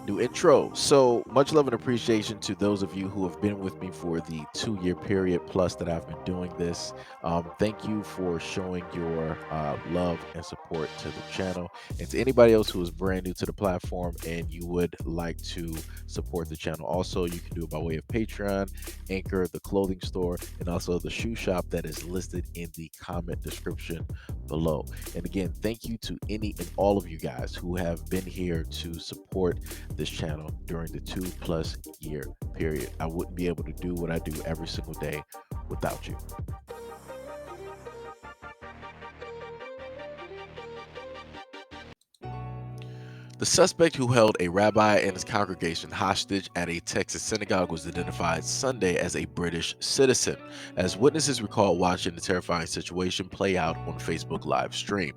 New intro. So much love and appreciation to those of you who have been with me for the 2 year period plus that I've been doing this. Thank you for showing your love and support to the channel. And to anybody else who is brand new to the platform and you would like to support the channel, also you can do it by way of Patreon, Anchor, the clothing store, and also the shoe shop that is listed in the comment description below. And again, thank you to any and all of you guys who have been here to support this channel during the 2+ year period. I wouldn't be able to do what I do every single day without you. The suspect who held a rabbi and his congregation hostage at a Texas synagogue was identified Sunday as a British citizen, as witnesses recall watching the terrifying situation play out on Facebook live stream.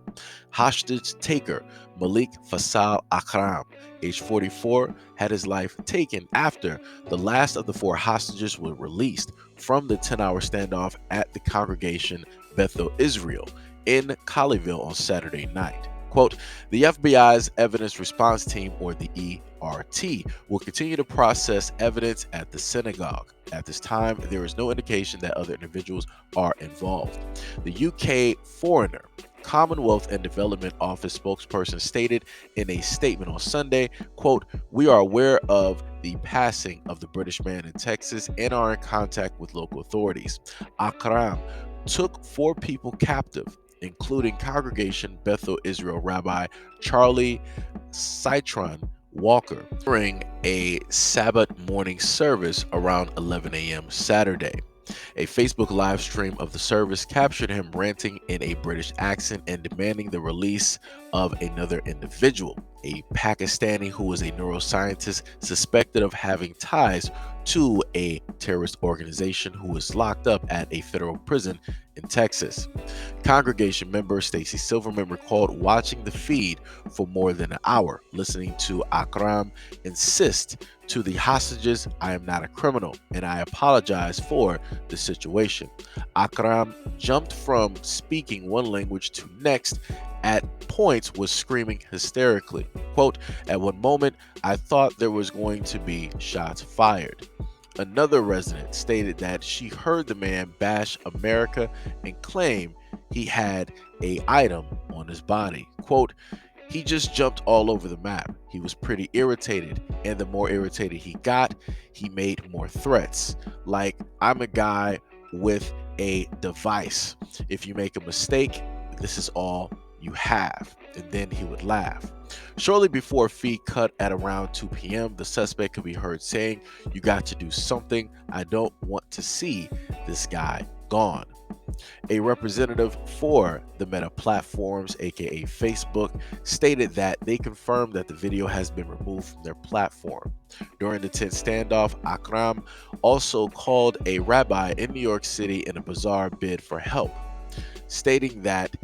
Hostage taker Malik Faisal Akram, age 44, had his life taken after the last of the 4 hostages were released from the 10-hour standoff at the congregation Bethel Israel in Colleyville on Saturday night. Quote, the FBI's Evidence Response Team, or the ERT, will continue to process evidence at the synagogue. At this time, there is no indication that other individuals are involved. The UK Foreigner, Commonwealth and Development Office spokesperson stated in a statement on Sunday, quote, we are aware of the passing of the British man in Texas and are in contact with local authorities. Akram took 4 people captive, including congregation Bethel Israel Rabbi Charlie Citron Walker, during a Sabbath morning service around 11 a.m. Saturday. A Facebook live stream of the service captured him ranting in a British accent and demanding the release of another individual, a Pakistani who was a neuroscientist suspected of having ties to a terrorist organization who was locked up at a federal prison in Texas. Congregation member Stacy Silverman recalled watching the feed for more than an hour, listening to Akram insist to the hostages, I am not a criminal and I apologize for the situation. Akram jumped from speaking one language to next, at points was screaming hysterically. Quote, at one moment, I thought there was going to be shots fired. Another resident stated that she heard the man bash America and claim he had a item on his body. Quote, he just jumped all over the map. He was pretty irritated, and the more irritated he got, he made more threats. Like, I'm a guy with a device. If you make a mistake, this is all you have. And then he would laugh. Shortly before feed cut at around 2 p.m., the suspect could be heard saying, you got to do something. I don't want to see this guy gone. A representative for the Meta platforms, aka Facebook, stated that they confirmed that the video has been removed from their platform. During the tense standoff, Akram also called a rabbi in New York City in a bizarre bid for help, stating that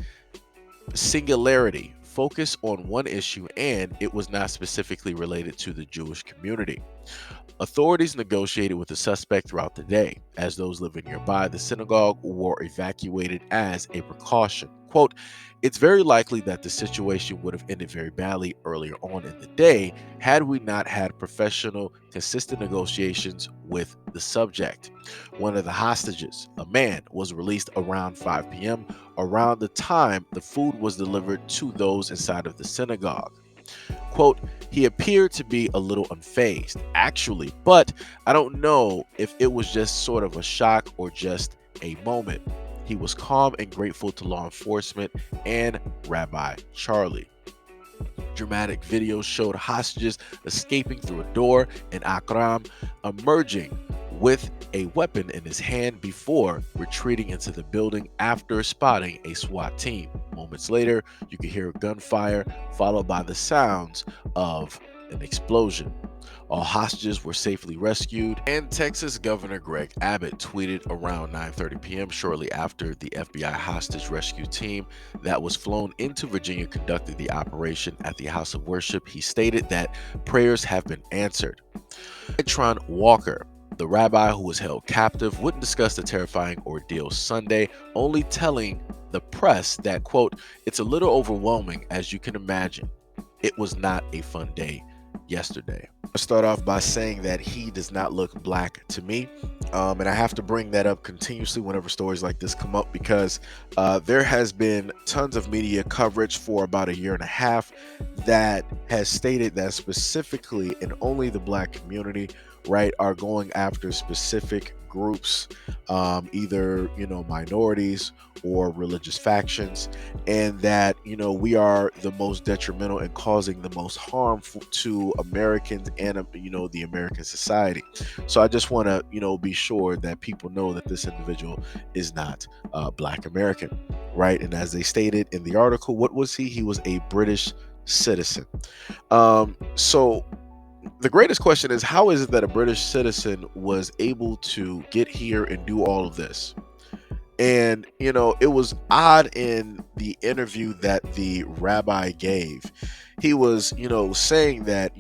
singularity, focus on one issue, and it was not specifically related to the Jewish community. Authorities negotiated with the suspect throughout the day. As those living nearby the synagogue were evacuated as a precaution. Quote, it's very likely that the situation would have ended very badly earlier on in the day had we not had professional, consistent negotiations with the subject. One of the hostages, a man, was released around 5 p.m., around the time the food was delivered to those inside of the synagogue. Quote, he appeared to be a little unfazed, actually, but I don't know if it was just sort of a shock or just a moment. He was calm and grateful to law enforcement and Rabbi Charlie. Dramatic videos showed hostages escaping through a door and Akram emerging with a weapon in his hand before retreating into the building after spotting a SWAT team. Moments later, you could hear gunfire followed by the sounds of an explosion. All hostages were safely rescued, and Texas Governor Greg Abbott tweeted around 9:30 p.m. shortly after the FBI hostage rescue team that was flown into Virginia conducted the operation at the house of worship. He stated that prayers have been answered. Citron Walker, the rabbi who was held captive, wouldn't discuss the terrifying ordeal Sunday, only telling the press that, quote, it's a little overwhelming as you can imagine. It was not a fun day yesterday. I'll start off by saying that he does not look black to me. And I have to bring that up continuously whenever stories like this come up because there has been tons of media coverage for about a year and a half that has stated that specifically and only the black community, right, are going after specific groups, either, minorities or religious factions, and that, we are the most detrimental and causing the most harm to Americans and, the American society. So I just want to, be sure that people know that this individual is not Black American, right? And as they stated in the article, what was he? He was a British citizen. So the greatest question is, how is it that a British citizen was able to get here and do all of this? And, it was odd in the interview that the rabbi gave. He was, saying that,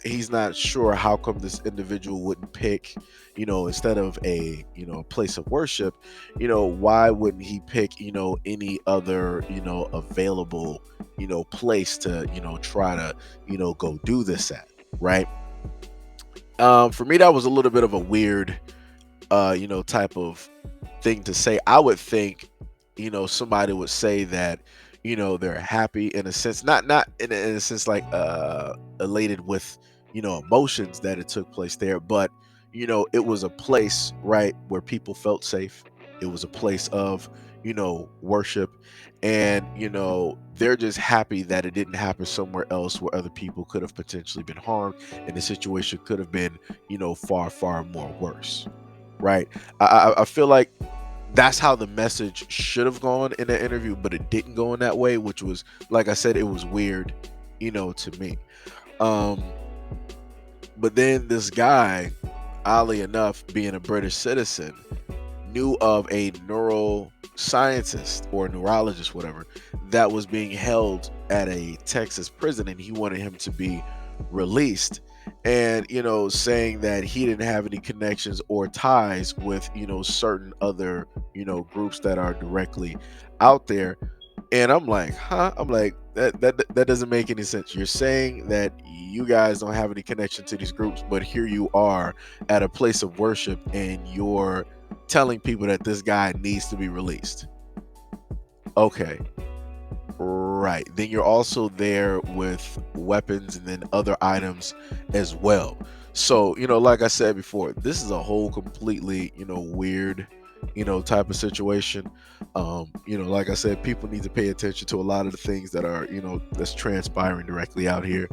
he's not sure how come this individual wouldn't pick, instead of a, place of worship, why wouldn't he pick, any other, available, place to, try to, go do this at, right? For me, that was a little bit of a weird, type of thing to say. I would think, somebody would say that, they're happy in a sense, not in a sense like elated with, emotions that it took place there, but it was a place, right, where people felt safe. It was a place of, worship, and they're just happy that it didn't happen somewhere else where other people could have potentially been harmed, and the situation could have been, far more worse, right? I feel like that's how the message should have gone in the interview, but it didn't go in that way, which was, like I said, it was weird, to me. Um, but then this guy, oddly enough, being a British citizen, knew of a neuroscientist or neurologist, whatever, that was being held at a Texas prison, and he wanted him to be released. And saying that he didn't have any connections or ties with certain other groups that are directly out there. And I'm like, huh? I'm like, that doesn't make any sense. You're saying that you guys don't have any connection to these groups, but here you are at a place of worship, and you're telling people that this guy needs to be released. Okay. Right. Then you're also there with weapons and then other items as well. So, like I said before, this is a whole completely, weird, type of situation. Like I said, people need to pay attention to a lot of the things that are, that's transpiring directly out here.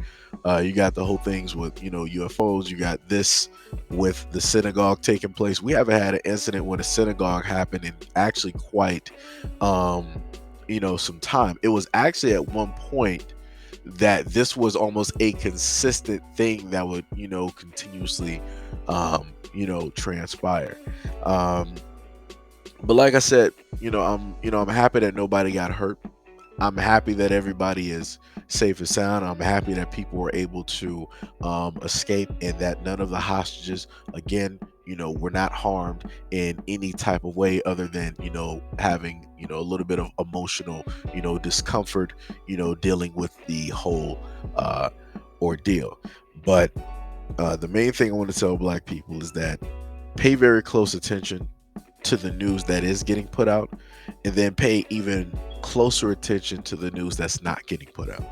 You got the whole things with, UFOs. You got this with the synagogue taking place. We haven't had an incident when a synagogue happened in actually quite, some time. It was actually at one point that this was almost a consistent thing that would, continuously, transpire. But like I said, I'm happy that nobody got hurt. I'm happy that everybody is safe and sound. I'm happy that people were able to escape, and that none of the hostages, again, were not harmed in any type of way other than, having, a little bit of emotional, discomfort, dealing with the whole ordeal. But the main thing I want to tell Black people is that pay very close attention to the news that is getting put out, and then pay even closer attention to the news that's not getting put out,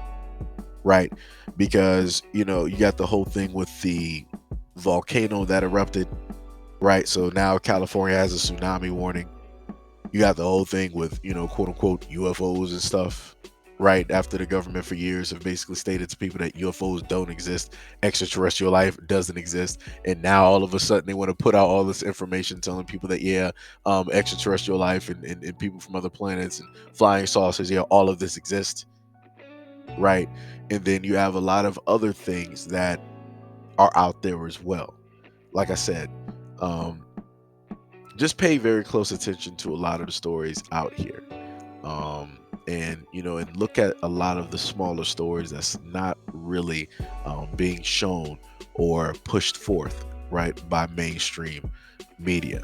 right? Because you got the whole thing with the volcano that erupted, right? So now California has a tsunami warning. You got the whole thing with quote unquote UFOs and stuff, right? After the government for years have basically stated to people that UFOs don't exist, extraterrestrial life doesn't exist, and now all of a sudden they want to put out all this information telling people that extraterrestrial life and people from other planets and flying saucers, all of this exists, right? And then you have a lot of other things that are out there as well. Like I said, just pay very close attention to a lot of the stories out here. And and look at a lot of the smaller stories that's not really being shown or pushed forth, right, by mainstream media.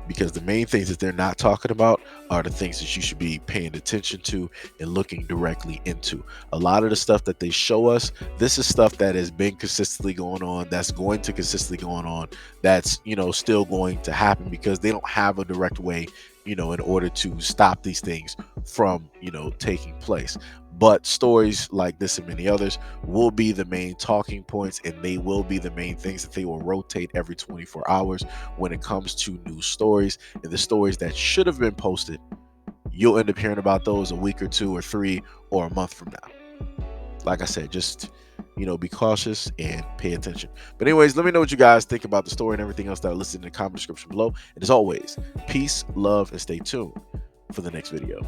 because the main things that they're not talking about are the things that you should be paying attention to and looking directly into. A lot of the stuff that they show us, this is stuff that has been consistently going on, that's going to consistently going on, that's, still going to happen, because they don't have a direct way, in order to stop these things from, taking place. But stories like this and many others will be the main talking points, and they will be the main things that they will rotate every 24 hours when it comes to new stories. And the stories that should have been posted, you'll end up hearing about those a week or two or three or a month from now. Like I said, just be cautious and pay attention. But anyways, let me know what you guys think about the story and everything else that are listed in the comment description below. And as always, peace, love, and stay tuned for the next video.